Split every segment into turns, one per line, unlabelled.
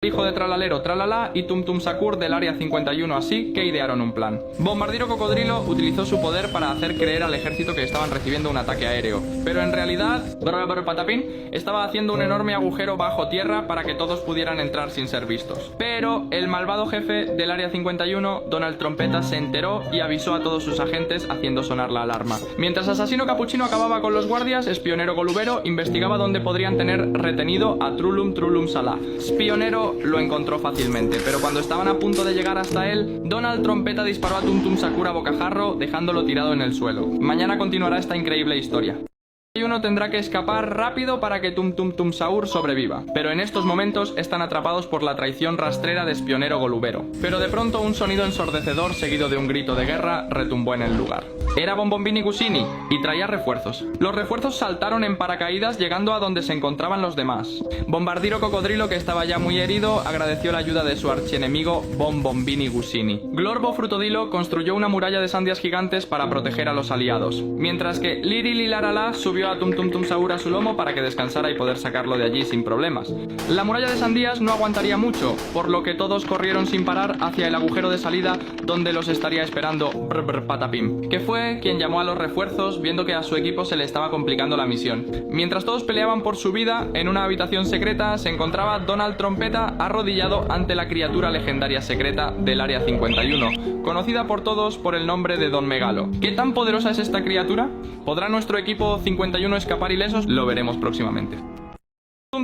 hijo de Tralalero Tralala y Tum Tum Sakur del Área 51, así que idearon un plan. Bombardiro Cocodrilo utilizó su poder para hacer creer al ejército que estaban recibiendo un ataque aéreo, pero en realidad Patapín estaba haciendo un enorme agujero bajo tierra para que todos pudieran entrar sin ser vistos. Pero el malvado jefe del Área 51, Donald Trompeta, se enteró y avisó a todos sus agentes haciendo sonar la alarma. Mientras Asesino Capuchino acababa con los guardias, Espionero Golubero investigaba dónde podrían tener retenido a Trulum Salah. Spionero lo encontró fácilmente, pero cuando estaban a punto de llegar hasta él, Donald Trompeta disparó a Tum Tum Sakur a bocajarro, dejándolo tirado en el suelo. Mañana continuará esta increíble historia. Uno tendrá que escapar rápido para que Tum Saur sobreviva, pero en estos momentos están atrapados por la traición rastrera de Espionero Golubero. Pero de pronto un sonido ensordecedor seguido de un grito de guerra retumbó en el lugar. Era Bombombini Gusini y traía refuerzos. Los refuerzos saltaron en paracaídas llegando a donde se encontraban los demás. Bombardiro Cocodrilo, que estaba ya muy herido, agradeció la ayuda de su archienemigo Bombombini Gusini. Glorbo Frutodilo construyó una muralla de sandias gigantes para proteger a los aliados, mientras que Lirililarala subió a Tum Saur a su lomo para que descansara y poder sacarlo de allí sin problemas. La muralla de sandías no aguantaría mucho, por lo que todos corrieron sin parar hacia el agujero de salida donde los estaría esperando Patapim, que fue quien llamó a los refuerzos viendo que a su equipo se le estaba complicando la misión. Mientras todos peleaban por su vida, en una habitación secreta se encontraba Donald Trompeta arrodillado ante la criatura legendaria secreta del Área 51, conocida por todos por el nombre de Don Megalo. ¿Qué tan poderosa es esta criatura? ¿Podrá nuestro equipo 51 escapar ilesos? Lo veremos próximamente.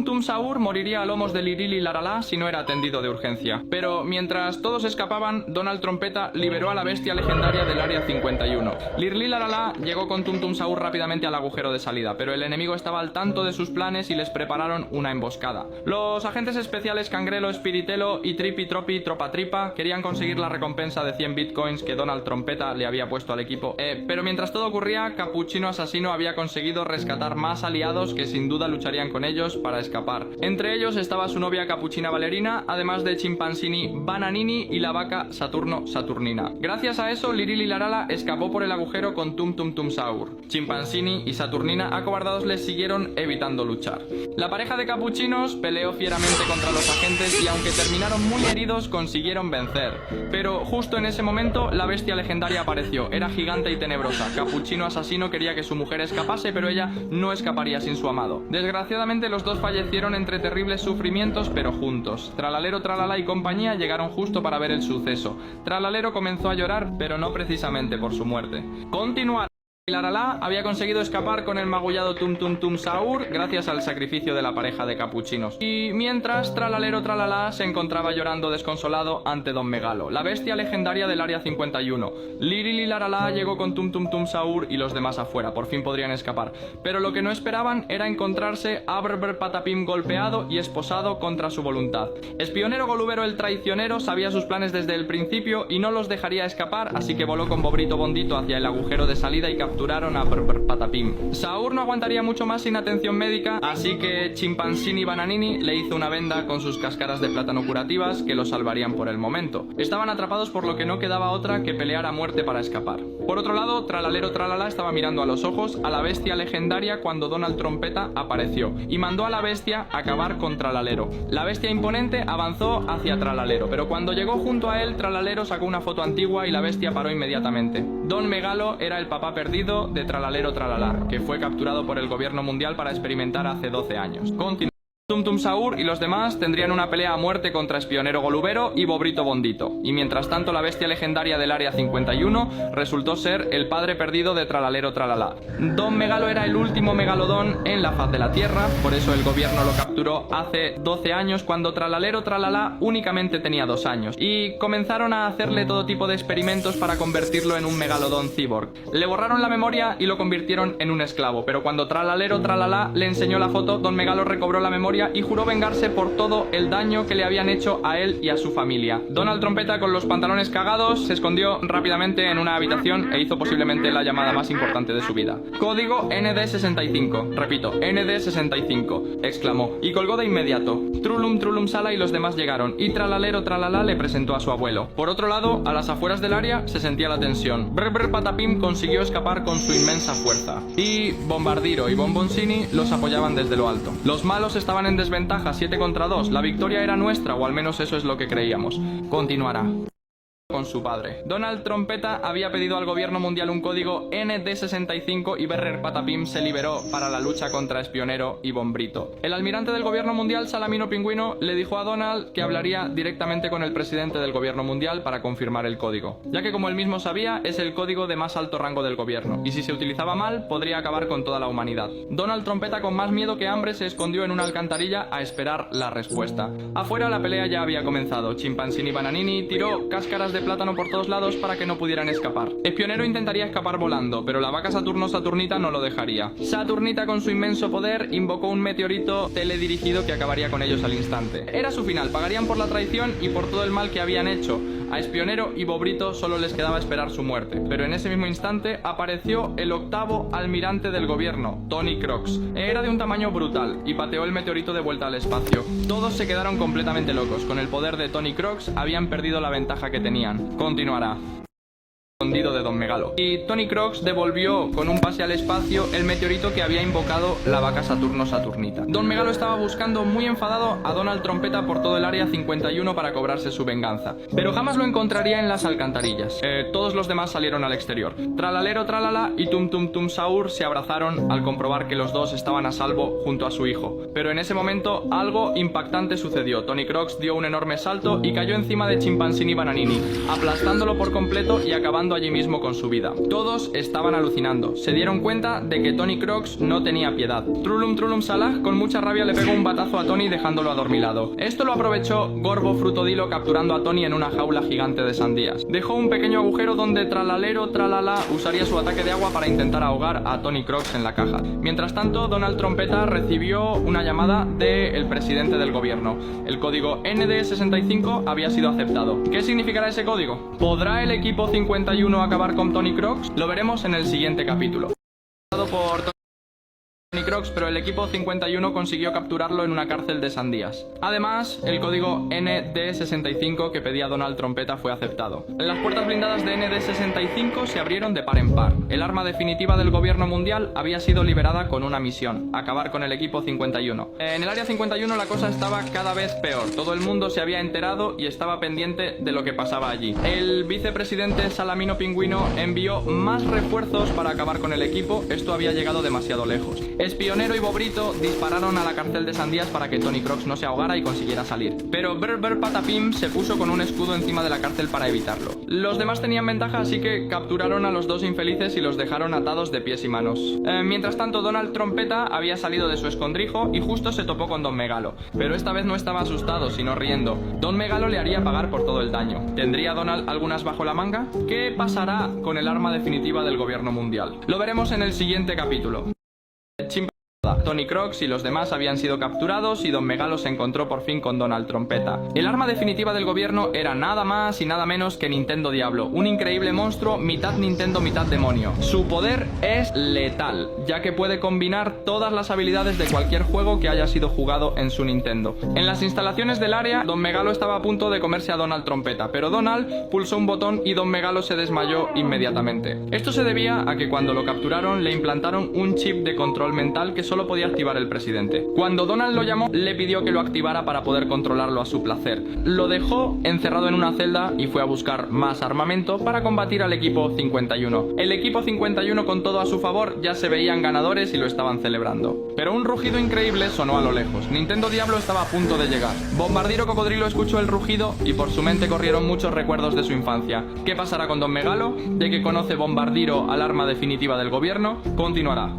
Tum Saur moriría a lomos de Lirililarala si no era atendido de urgencia. Pero mientras todos escapaban, Donald Trompeta liberó a la bestia legendaria del Área 51. Lirililarala llegó con Tum Saur rápidamente al agujero de salida, pero el enemigo estaba al tanto de sus planes y les prepararon una emboscada. Los agentes especiales Cangrelo, Spiritelo y Tripi Tropi Tropa Tripa querían conseguir la recompensa de 100 bitcoins que Donald Trompeta le había puesto al equipo. Pero mientras todo ocurría, Capuchino Asesino había conseguido rescatar más aliados que sin duda lucharían con ellos para escapar. Entre ellos estaba su novia Capuchina Valerina, además de Chimpanzini Bananini y la vaca Saturno Saturnina. Gracias a eso, Lirililarala escapó por el agujero con Tum Saur. Chimpanzini y Saturnina, acobardados, les siguieron evitando luchar. La pareja de capuchinos peleó fieramente contra los agentes y aunque terminaron muy heridos, consiguieron vencer. Pero justo en ese momento, la bestia legendaria apareció. Era gigante y tenebrosa. Capuchino Asesino quería que su mujer escapase, pero ella no escaparía sin su amado. Desgraciadamente, los dos fallecieron entre terribles sufrimientos, pero juntos. Tralalero, Tralala y compañía llegaron justo para ver el suceso. Tralalero comenzó a llorar, pero no precisamente por su muerte. Continuar. Laralá había conseguido escapar con el magullado Tum Saur gracias al sacrificio de la pareja de capuchinos. Y mientras Tralalero Tralala se encontraba llorando desconsolado ante Don Megalo, la bestia legendaria del Área 51. Lirililarala llegó con Tum Saur y los demás afuera, por fin podrían escapar. Pero lo que no esperaban era encontrarse a Patapim golpeado y esposado contra su voluntad. Espionero Golubero el traicionero sabía sus planes desde el principio y no los dejaría escapar, así que voló con Bobrito Bondito hacia el agujero de salida y capturaron a Patapim. Saur no aguantaría mucho más sin atención médica, así que Chimpanzini Bananini le hizo una venda con sus cáscaras de plátano curativas que lo salvarían por el momento. Estaban atrapados, por lo que no quedaba otra que pelear a muerte para escapar. Por otro lado, Tralalero Tralala estaba mirando a los ojos a la bestia legendaria cuando Donald Trompeta apareció y mandó a la bestia acabar con Tralalero. La bestia imponente avanzó hacia Tralalero, pero cuando llegó junto a él, Tralalero sacó una foto antigua y la bestia paró inmediatamente. Don Megalo era el papá perdido de Tralalero Tralala, que fue capturado por el gobierno mundial para experimentar hace 12 años. Tum Saur y los demás tendrían una pelea a muerte contra Espionero Golubero y Bobrito Bondito, y mientras tanto la bestia legendaria del Área 51 resultó ser el padre perdido de Tralalero Tralala. Don Megalo era el último megalodón en la faz de la Tierra, por eso el gobierno lo capturó hace 12 años cuando Tralalero Tralala únicamente tenía 2 años, y comenzaron a hacerle todo tipo de experimentos para convertirlo en un megalodón cyborg. Le borraron la memoria y lo convirtieron en un esclavo, pero cuando Tralalero Tralala le enseñó la foto, Don Megalo recobró la memoria y juró vengarse por todo el daño que le habían hecho a él y a su familia. Donald Trompeta, con los pantalones cagados, se escondió rápidamente en una habitación e hizo posiblemente la llamada más importante de su vida. Código ND65, repito, ND65, exclamó, y colgó de inmediato. Trulum Sala y los demás llegaron, y Tralalero Tralala le presentó a su abuelo. Por otro lado, a las afueras del área se sentía la tensión. Patapim consiguió escapar con su inmensa fuerza, y Bombardiro y Bomboncini los apoyaban desde lo alto. Los malos estaban estaban en desventaja 7 contra 2, la victoria era nuestra, o al menos eso es lo que creíamos. Continuará con su padre. Donald Trompeta había pedido al gobierno mundial un código ND65 y Berrer Patapim se liberó para la lucha contra Espionero y Bombrito. El almirante del gobierno mundial, Salamino Pingüino, le dijo a Donald que hablaría directamente con el presidente del gobierno mundial para confirmar el código, ya que como él mismo sabía, es el código de más alto rango del gobierno, y si se utilizaba mal, podría acabar con toda la humanidad. Donald Trompeta, con más miedo que hambre, se escondió en una alcantarilla a esperar la respuesta. Afuera la pelea ya había comenzado. Chimpanzini Bananini tiró cáscaras de plátano por todos lados para que no pudieran escapar. Espionero intentaría escapar volando, pero la vaca Saturnita no lo dejaría. Saturnita, con su inmenso poder, invocó un meteorito teledirigido que acabaría con ellos al instante. Era su final, pagarían por la traición y por todo el mal que habían hecho. A Espionero y Bobrito solo les quedaba esperar su muerte, pero en ese mismo instante apareció el octavo almirante del gobierno, Tony Crocs. Era de un tamaño brutal y pateó el meteorito de vuelta al espacio. Todos se quedaron completamente locos. Con el poder de Tony Crocs habían perdido la ventaja que tenían. Continuará. Escondido de Don Megalo. Y Tony Crocs devolvió con un pase al espacio el meteorito que había invocado la vaca Saturnita. Don Megalo estaba buscando muy enfadado a Donald Trompeta por todo el área 51 para cobrarse su venganza, pero jamás lo encontraría en las alcantarillas. Todos los demás salieron al exterior. Tralalero tralala y Tum Tum Tum Saur se abrazaron al comprobar que los dos estaban a salvo junto a su hijo. Pero en ese momento algo impactante sucedió. Tony Crocs dio un enorme salto y cayó encima de Chimpanzini Bananini, aplastándolo por completo y acabando allí mismo con su vida. Todos estaban alucinando. Se dieron cuenta de que Tony Crocs no tenía piedad. Trulum Salah con mucha rabia le pegó un batazo a Tony dejándolo adormilado. Esto lo aprovechó Gorbo Frutodilo capturando a Tony en una jaula gigante de sandías. Dejó un pequeño agujero donde Tralalero Tralala usaría su ataque de agua para intentar ahogar a Tony Crocs en la caja. Mientras tanto, Donald Trompeta recibió una llamada del presidente del gobierno. El código ND65 había sido aceptado. ¿Qué significará ese código? ¿Podrá el equipo 51 acabar con Tony Crocs? Lo veremos en el siguiente capítulo. Por Tony Crocs, pero el equipo 51 consiguió capturarlo en una cárcel de sandías. Además, el código ND65 que pedía Donald Trompeta fue aceptado. Las puertas blindadas de ND65 se abrieron de par en par. El arma definitiva del gobierno mundial había sido liberada con una misión: acabar con el equipo 51. En el área 51 la cosa estaba cada vez peor. Todo el mundo se había enterado y estaba pendiente de lo que pasaba allí. El vicepresidente Salamino Pingüino envió más refuerzos para acabar con el equipo. Esto había llegado demasiado lejos. Espionero y Bobrito dispararon a la cárcel de sandías para que Tony Crocs no se ahogara y consiguiera salir. Pero Berber Patapim se puso con un escudo encima de la cárcel para evitarlo. Los demás tenían ventaja, así que capturaron a los dos infelices y los dejaron atados de pies y manos. Mientras tanto, Donald Trompeta había salido de su escondrijo y justo se topó con Don Megalo. Pero esta vez no estaba asustado, sino riendo. Don Megalo le haría pagar por todo el daño. ¿Tendría Donald algunas bajo la manga? ¿Qué pasará con el arma definitiva del gobierno mundial? Lo veremos en el siguiente capítulo. Tony Crocs y los demás habían sido capturados y Don Megalo se encontró por fin con Donald Trompeta. El arma definitiva del gobierno era nada más y nada menos que Nintendo Diablo, un increíble monstruo mitad Nintendo mitad demonio. Su poder es letal, ya que puede combinar todas las habilidades de cualquier juego que haya sido jugado en su Nintendo. En las instalaciones del área, Don Megalo estaba a punto de comerse a Donald Trompeta, pero Donald pulsó un botón y Don Megalo se desmayó inmediatamente. Esto se debía a que cuando lo capturaron le implantaron un chip de control mental que solo podía activar el presidente. Cuando Donald lo llamó, le pidió que lo activara para poder controlarlo a su placer. Lo dejó encerrado en una celda y fue a buscar más armamento para combatir al equipo 51. El equipo 51, con todo a su favor, ya se veían ganadores y lo estaban celebrando. Pero un rugido increíble sonó a lo lejos. Nintendo Diablo estaba a punto de llegar. Bombardiro Cocodrilo escuchó el rugido y por su mente corrieron muchos recuerdos de su infancia. ¿Qué pasará con Don Megalo? ¿De que conoce Bombardiro al arma definitiva del gobierno? Continuará.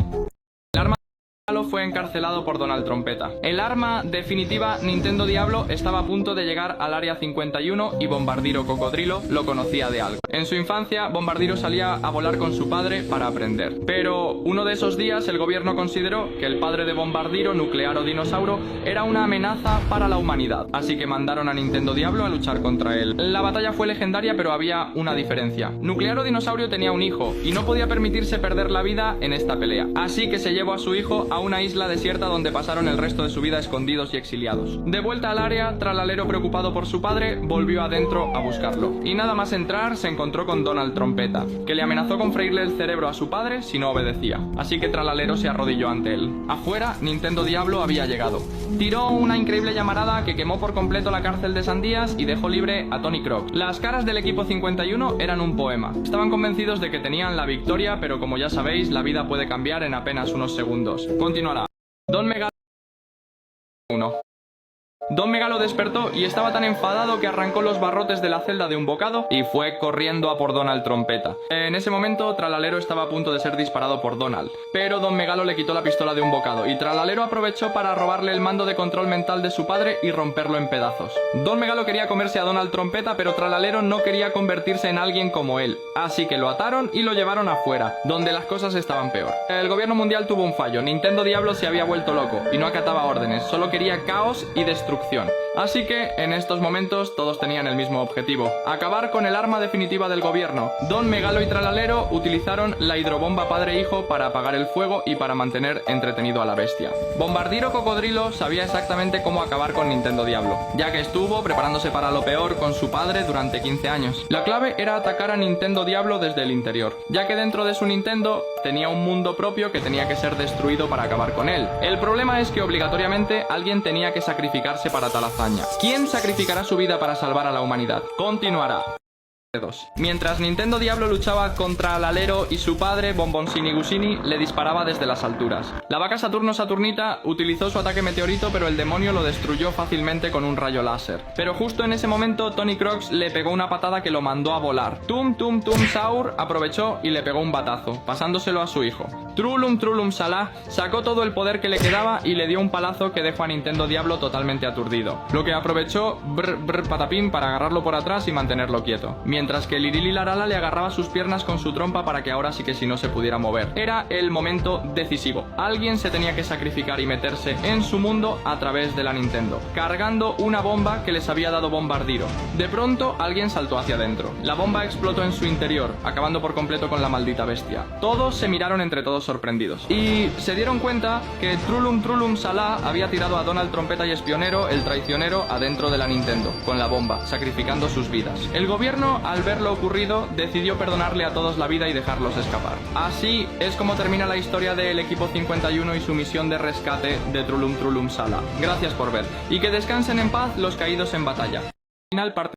Fue encarcelado por Donald Trompeta. El arma definitiva Nintendo Diablo estaba a punto de llegar al área 51 y Bombardiro Cocodrilo lo conocía de algo. En su infancia, Bombardiro salía a volar con su padre para aprender. Pero uno de esos días el gobierno consideró que el padre de Bombardiro, Nuclearo Dinosaurio, era una amenaza para la humanidad. Así que mandaron a Nintendo Diablo a luchar contra él. La batalla fue legendaria, pero había una diferencia. Nuclearo Dinosaurio tenía un hijo y no podía permitirse perder la vida en esta pelea. Así que se llevó a su hijo a a una isla desierta donde pasaron el resto de su vida escondidos y exiliados. De vuelta al área, Tralalero, preocupado por su padre, volvió adentro a buscarlo. Y nada más entrar, se encontró con Donald Trompeta, que le amenazó con freírle el cerebro a su padre si no obedecía. Así que Tralalero se arrodilló ante él. Afuera, Nintendo Diablo había llegado. Tiró una increíble llamarada que quemó por completo la cárcel de Sandías y dejó libre a Tony Crocs. Las caras del equipo 51 eran un poema. Estaban convencidos de que tenían la victoria, pero como ya sabéis, la vida puede cambiar en apenas unos segundos. Continuará. Don Megalo 1. Don Megalo despertó y estaba tan enfadado que arrancó los barrotes de la celda de un bocado y fue corriendo a por Donald Trompeta. En ese momento, Tralalero estaba a punto de ser disparado por Donald, pero Don Megalo le quitó la pistola de un bocado y Tralalero aprovechó para robarle el mando de control mental de su padre y romperlo en pedazos. Don Megalo quería comerse a Donald Trompeta, pero Tralalero no quería convertirse en alguien como él, así que lo ataron y lo llevaron afuera, donde las cosas estaban peor. El gobierno mundial tuvo un fallo. Nintendo Diablo se había vuelto loco y no acataba órdenes, solo quería caos y destrucción. Así que, en estos momentos, todos tenían el mismo objetivo: acabar con el arma definitiva del gobierno. Don Megalo y Tralalero utilizaron la hidrobomba padre-hijo para apagar el fuego y para mantener entretenido a la bestia. Bombardiro Cocodrilo sabía exactamente cómo acabar con Nintendo Diablo, ya que estuvo preparándose para lo peor con su padre durante 15 años. La clave era atacar a Nintendo Diablo desde el interior, ya que dentro de su Nintendo tenía un mundo propio que tenía que ser destruido para acabar con él. El problema es que obligatoriamente alguien tenía que sacrificarse para tal hazaña. ¿Quién sacrificará su vida para salvar a la humanidad? Continuará. Mientras Nintendo Diablo luchaba contra Lalero y su padre, Bombonsini Gusini, le disparaba desde las alturas. La vaca Saturno Saturnita utilizó su ataque meteorito, pero el demonio lo destruyó fácilmente con un rayo láser. Pero justo en ese momento, Tony Crocs le pegó una patada que lo mandó a volar. Tum Tum Tum Saur aprovechó y le pegó un batazo, pasándoselo a su hijo. Trulum Trulum Salah sacó todo el poder que le quedaba y le dio un palazo que dejó a Nintendo Diablo totalmente aturdido, lo que aprovechó Patapín para agarrarlo por atrás y mantenerlo quieto. Mientras que Lirili Larala le agarraba sus piernas con su trompa para que ahora sí que sí no se pudiera mover. Era el momento decisivo. Alguien se tenía que sacrificar y meterse en su mundo a través de la Nintendo, cargando una bomba que les había dado Bombardiro. De pronto, alguien saltó hacia adentro. La bomba explotó en su interior, acabando por completo con la maldita bestia. Todos se miraron entre todos sorprendidos. Y se dieron cuenta que Trulum Trulum Salah había tirado a Donald Trompeta y Espionero, el traicionero, adentro de la Nintendo, con la bomba, sacrificando sus vidas. El gobierno, al ver lo ocurrido, decidió perdonarle a todos la vida y dejarlos escapar. Así es como termina la historia del equipo 51 y su misión de rescate de Trulum Trulum Salah. Gracias por ver, y que descansen en paz los caídos en batalla. Final parte